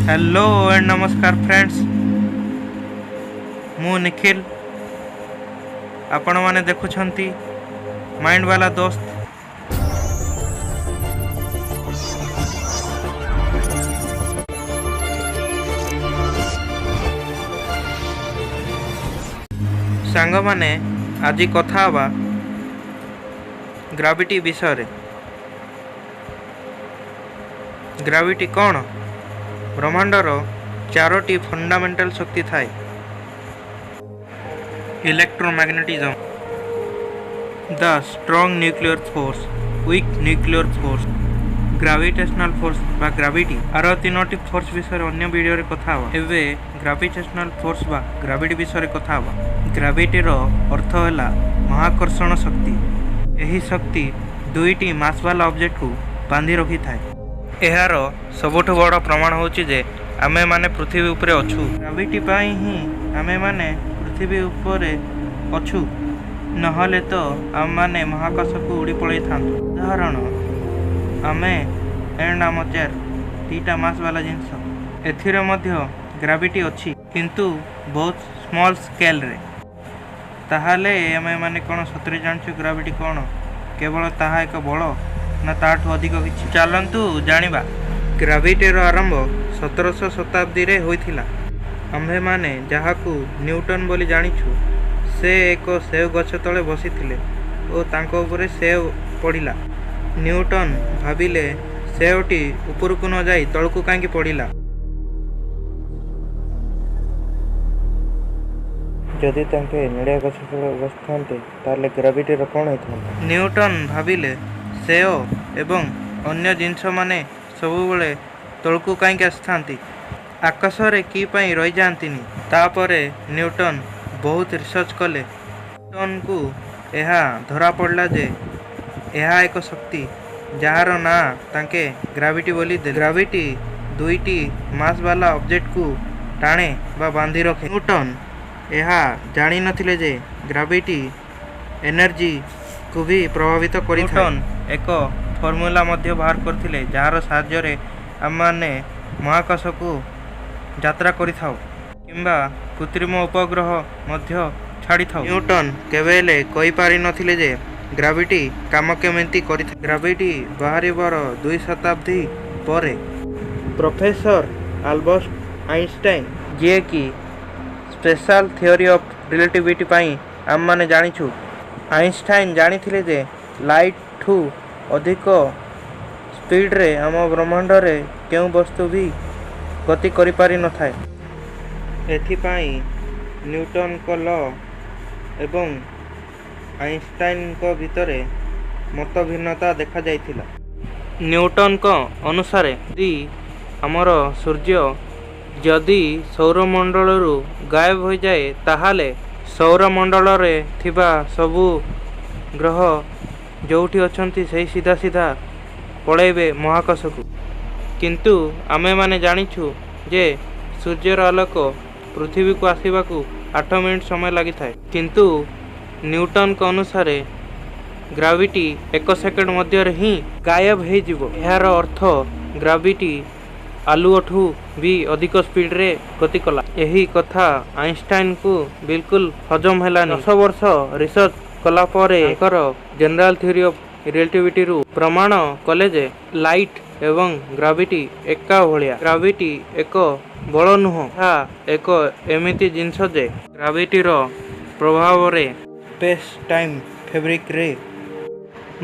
Hello and नमस्कार friends, मु निखिल। आपण माने देखुछंती माइंड वाला दोस्त। सांग माने आज कथा हवा ग्राविटी विषय। ग्राविटी कौन? ब्रह्मांडर चारोटी फंडामेंटल शक्ति थाए। Electromagnetism, the strong nuclear force, weak nuclear force, gravitational force बा ग्राविटी। आर तीनोटी फोर्स विषय अन्य वीडियो रे कथा हवा। एबे ग्राविटेशनल फोर्स बा ग्राविटी विषय कथा हवा। ग्राविटीर अर्थ है महाकर्षण शक्ति। एही शक्ति दुईटी मास वाला ऑब्जेक्ट को बांधी रखी थाए। एहार सबुठ बड़ प्रमाण होची जे आमे माने पृथ्वी उपरे अछु। ग्राविटी पाई ही आमे माने पृथ्वी उपरे अछु, नहले तो आम माने महाकाश को उड़ी पड़े था। उदाहरण आमे एंड आम चेयर दीटा मास वाला जिनस। एथिरे मध्य ग्राविटी अछि किंतु बहुत स्मॉल स्केल रे। ताहाले आमे माने कोन सतरे जानछु ग्राविटी कोन? केवल ताहा एक बड़ ना ताठू अधिक किछि? चलंतु जानिबा। ग्राविटीर आरंभ 1700 शताब्दी रे होइथिला। आम्भे माने जहाकू न्यूटन बोली जानिछु, से एक सेव गछ तले बसिथिले ओ तांको उपरे सेव पड़िला। न्यूटन भाबिले सेवटी उपरकू न जाई तळकू कांकी पड़िला। जदि तांके नड़िया गछ तले बसथान्ते ताले ग्राविटीर कोन होइथान्ता? न्यूटन भाबिले सेव एवं अन्य जिनस माने सबुबले तळकू कांकी आसथान्ती, आकाशरे की पाई रही जांतीनी। तापरे न्यूटन बहुत रिसर्च कले। न्यूटन को एहा धरा पड़ला जे एहा एक शक्ति जार ना तांके ग्राविटी बोली दे। ग्राविटी दुईटी मास वाला ऑब्जेक्ट को टाणे बा बांधी रखे। न्यूटन एहा जानी नथिले जे ग्राविटी एनर्जी को भी प्रभावित करिथाय। न्यूटन एक फॉर्मूला मध्य बाहर करथिले जार साहाय्य रे आमाने महाकाश को यात्रा करिथाउ किंबा कृत्रिम उपग्रह मध्य छाड़ी थाउ। न्यूटन केवेले कहि पारि नथिले जे ग्राविटी काम केमिति करिथा। ग्राविटी बाहरिबर 2 शताब्दी परे प्रोफेसर अल्बर्ट आइंस्टाइन, जे कि स्पेशल थ्योरी ऑफ रिलेटिविटी पाई आम माने जानिछु, आइंस्टाइन जानिथिले जे लाइट ठू अधिक स्पीड रे आम ब्रह्मांड रे केउ वस्तु भी गति करि पारि न थाए। एथिपाई न्यूटन को लॉ एवं आइंस्टाइन को भितरे मत भिन्नता देखा जाइथिला। न्यूटन को अनुसार यदि हमर सूर्य जदि सौरमंडल रु गायब हो जाए ताहाले सौरमंडल रे थिबा सबु ग्रह जोठी अछंती सही सीधा सीधा पळेबे महाकाश को। किंतु आमे माने जानिछु जे सूर्यर आलोक पृथ्वी को आसीबा को 8 मिनिट समय लागि थाए। किंतु न्यूटन को अनुसार ग्राविटी 1 सेकंड मध्य रे ही गायब हे जिवो। एहार अर्थ ग्राविटी आलुओठू भी अधिक स्पीड रे गति कला। यही कथा आइंस्टाइन को बिल्कुल हजम हेलानी। 10 वर्ष रिसर्च कला परे एकर जनरल थ्योरी ऑफ रिलेटिविटी रु प्रमाण कले जे लाइट एवं ग्राविटी एका भलिया। ग्राविटी एक बल नुह, एक एमिति जिनस जे ग्राविटी रो प्रभाव रे स्पेस टाइम फैब्रिक रे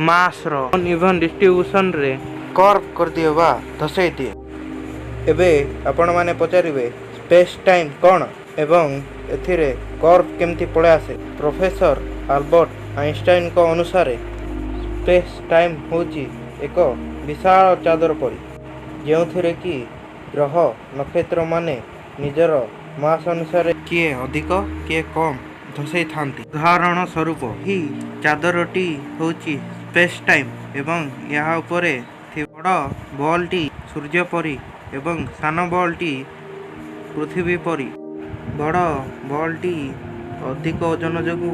मास रो अनइवन डिस्ट्रीब्यूशन रे कर्व कर दिए बा धसई दिए। एबे आपण माने पचारिबे स्पेस टाइम कोन एवं एथिरे कर्व केमती पळे आसे। प्रोफेसर अल्बर्ट आइंस्टाइन को अनुसार स्पेस टाइम होची एक विशाल चादर परी, जेउथिरे कि ग्रह नक्षत्र माने निजर मास अनुसार किए अधिक किए कम धसई थांती। उदाहरण स्वरूप ही चादरटी होची स्पेस टाइम एवं यहाँ उपरे बड़ बॉलटी सूर्य परी एवं सान बॉलटी पृथ्वी परी। बड़ बॉलटी अधिक ओजन जोगु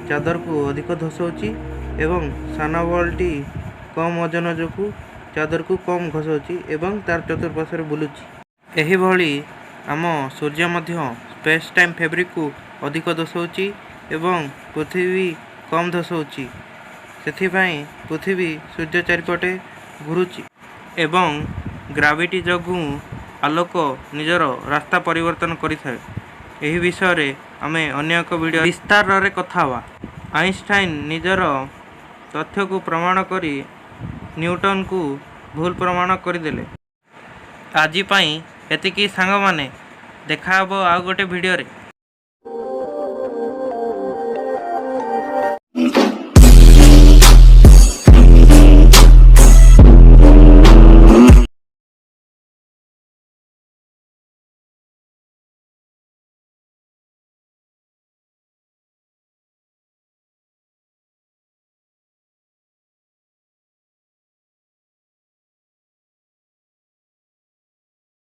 चादर को अधिक धसौची एवं सान बॉलटी कम ओजन जोगु चादर को कम घसौची एवं तार चतुर्पार्श्व बुलुची। ଏହିଭଳି ଆମ ସୂର୍ଯ୍ୟ ମଧ୍ୟ ସ୍ପେସ୍ ଟାଇମ୍ ଫେବ୍ରିକକୁ ଅଧିକ ଦର୍ଶାଉଛି ଏବଂ ପୃଥିବୀ କମ୍ ଦର୍ଶାଉଛି। ସେଥିପାଇଁ ପୃଥିବୀ ସୂର୍ଯ୍ୟ ଚାରିପଟେ ଘୁରୁଛି ଏବଂ ଗ୍ରାଭିଟି ଯୋଗୁଁ ଆଲୋକ ନିଜର ରାସ୍ତା ପରିବର୍ତ୍ତନ କରିଥାଏ। ଏହି ବିଷୟରେ ଆମେ ଅନ୍ୟ ଏକ ଭିଡ଼ିଓ ବିସ୍ତାରରେ କଥା ହେବା। ଆଇନଷ୍ଟାଇନ୍ ନିଜର ତଥ୍ୟକୁ ପ୍ରମାଣ କରି ନ୍ୟୁଟନଙ୍କୁ ଭୁଲ ପ୍ରମାଣ କରିଦେଲେ। ଆଜି ପାଇଁ ଏତିକି ସାଙ୍ଗମାନେ, ଦେଖା ହେବ ଆଉ ଗୋଟେ ଭିଡ଼ିଓରେ।